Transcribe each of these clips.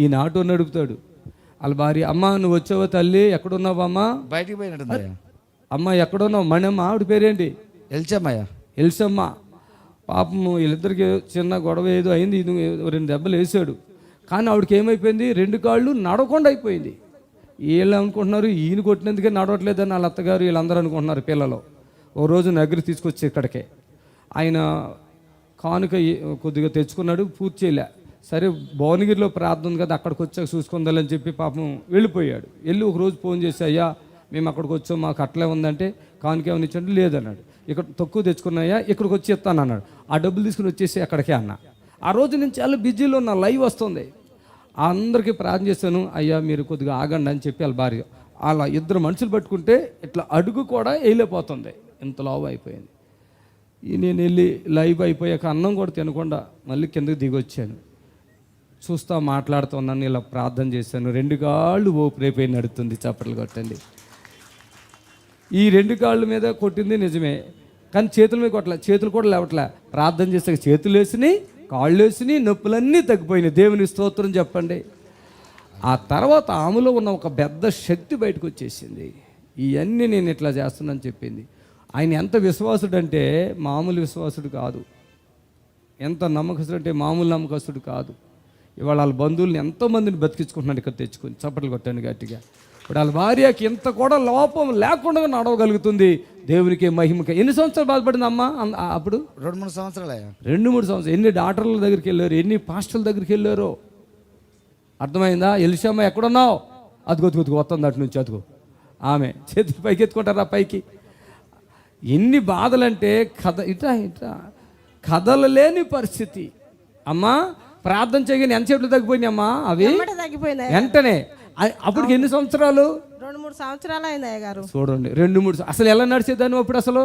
ఈయన ఆటో నడుపుతాడు. వాళ్ళ భార్య, అమ్మ నువ్వు వచ్చావా తల్లి, ఎక్కడున్నావా అమ్మ? బయటికి పోయినట్టు. అమ్మ ఎక్కడున్నావు? మణమ్మ. ఆవిడ పేరేంటి? ఎల్సమ్మ. పాపము వీళ్ళిద్దరికి చిన్న గొడవ ఏదో అయింది, ఇది 2 దెబ్బలు వేసాడు. కానీ ఆవిడకి ఏమైపోయింది, 2 కాళ్ళు నడవకుండా అయిపోయింది. వీళ్ళు అనుకుంటున్నారు ఈయన కొట్టినందుకే నడవట్లేదని వాళ్ళ అత్తగారు వీళ్ళందరూ అనుకుంటున్నారు పిల్లలు. ఓ రోజు నగరి తీసుకొచ్చి ఇక్కడికే ఆయన కానుక కొద్దిగా తెచ్చుకున్నాడు, పూర్తి చేయలే. సరే భువనగిరిలో ప్రార్థన ఉంది కదా, అక్కడికి వచ్చాక చూసుకుందాలని చెప్పి పాపం వెళ్ళిపోయాడు. వెళ్ళి ఒక రోజు ఫోన్ చేసి, అయ్యా మేము అక్కడికి వచ్చాం, మాకు అట్లే ఉందంటే కానుక ఏమైనా ఇచ్చంటే లేదన్నాడు. ఇక్కడ తక్కువ తెచ్చుకున్నాయా, ఇక్కడికి వచ్చి ఇస్తాను అన్నాడు. ఆ డబ్బులు తీసుకుని వచ్చేసి అక్కడికే అన్న. ఆ రోజు నేను చాలా బిజీలో ఉన్న లైవ్ వస్తుంది, అందరికీ ప్రార్థన చేశాను. అయ్యా మీరు కొద్దిగా ఆగండి అని చెప్పి వాళ్ళ భార్య అలా 2 మనుషులు పట్టుకుంటే ఇట్లా అడుగు కూడా వేయలేకపోతుంది, ఇంత లావు అయిపోయింది. నేను వెళ్ళి లైవ్ అయిపోయాక అన్నం కూడా తినకుండా మళ్ళీ కిందకి దిగొచ్చాను. చూస్తా మాట్లాడుతున్నాను, ఇలా ప్రార్థన చేశాను. 2 కాళ్ళు రేపై నడుతుంది. చప్పట్లు కొట్టండి. ఈ 2 కాళ్ళ మీద కొట్టింది నిజమే, కానీ చేతుల మీద కొట్టలే, చేతులు కూడా లేవట్లే. ప్రార్థన చేసాక చేతులు వేసినాయి, కాళ్ళు వేసినాయి, నొప్పులన్నీ తగ్గిపోయినాయి. దేవుని స్తోత్రం చెప్పండి. ఆ తర్వాత ఆమెలో ఉన్న ఒక పెద్ద శక్తి బయటకు వచ్చేసింది. ఇవన్నీ నేను ఇట్లా చేస్తున్నాను చెప్పింది. ఆయన ఎంత విశ్వాసుడు అంటే మామూలు విశ్వాసుడు కాదు, ఎంత నమ్మకస్తుడు అంటే మామూలు నమ్మకస్తుడు కాదు. ఇవాళ వాళ్ళ బంధువుల్ని ఎంతోమందిని బతికించుకుంటున్నాడు ఇక్కడ తెచ్చుకొని. చప్పట్లు కొట్టాను గట్టిగా. ఇప్పుడు వాళ్ళ భార్యకి ఇంత కూడా లోపం లేకుండా నడవగలుగుతుంది. దేవునికి మహిమకి. ఎన్ని సంవత్సరాలు బాధపడింది అమ్మ అప్పుడు? 2-3 సంవత్సరాలు. 2-3 సంవత్సరాలు. ఎన్ని డాక్టర్ల దగ్గరికి వెళ్ళారు, ఎన్ని పాస్టర్ల దగ్గరికి వెళ్ళారో. అర్థమైందా? ఎలిషమ్మ ఎక్కడున్నావు? అదిగొద్దుగొద్దుకు వస్తుంది అటు నుంచి, అదిగో ఆమె చేతులు పైకి ఎత్తుకుంటారా పైకి. ఎన్ని బాధలంటే ఇట్లా కదలలేని పరిస్థితి. అమ్మా ప్రార్థన చేయగానే ఎంతసేపు తగ్గిపోయినాయి అమ్మా అవి వెంటనే. అప్పటికి ఎన్ని సంవత్సరాలు? 2-3 సంవత్సరాలు అయింది అయ్యగారు. చూడండి, 2-3. అసలు ఎలా నడిచేదాన్ని అప్పుడు? అసలు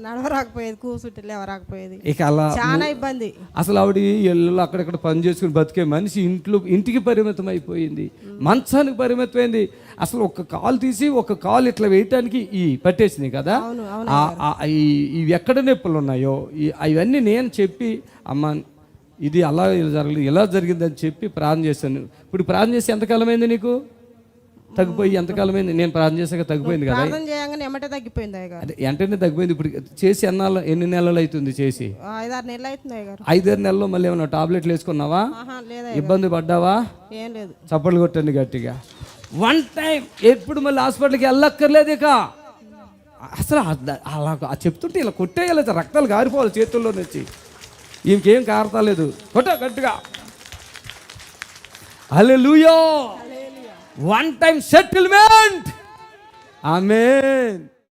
నడవరాకపోయేది, కూర్చుంటే లేవరాకపోయేది, ఇక అలా చాలా ఇబ్బంది. అసలు ఆవిడ ఇళ్ళలో అక్కడక్కడ పని చేసుకుని బతికే మనిషి ఇంటికి పరిమితం అయిపోయింది, మంచానికి పరిమితమైంది. అసలు ఒక కాలు తీసి ఒక కాలు ఇట్లా వేయటానికి పట్టేసింది కదా. ఇవి ఎక్కడ నొప్పులు ఉన్నాయో అవన్నీ నేను చెప్పి, అమ్మ ఇది అలా ఇలా జరిగిందని చెప్పి ప్రార్థన చేశాను. ఇప్పుడు ప్రార్థన చేసి ఎంతకాలమైంది నీకు? తగ్గిపోయి ఎంతకాలమైంది? నేను ప్రార్థన చేశాక తగ్గిపోయింది కదా. అదే వెంటనే తగ్గిపోయింది. ఇప్పుడు చేసి ఎన్ని నెలలు అవుతుంది చేసి? 5-6 నెలలు అవుతుంది. 5-6 నెలల్లో మళ్ళీ ఏమన్నా టాబ్లెట్లు వేసుకున్నావా? ఇబ్బంది పడ్డావా? చప్పట్లు కొట్టండి గట్టిగా. 1 టైం ఎప్పుడు మళ్ళీ హాస్పిటల్కి వెళ్ళక్కర్లేదు ఇక. అసలు అలా చెప్తుంటే ఇలా కొట్టేయాలి, రక్తాలు కారిపోవాలి చేతుల్లో నుంచి. ఇంకేం కారతాలేదు, కొట్ట గట్టిగా. హల్లెలూయా. 1 టైం సెటిల్మెంట్. ఆమేన్.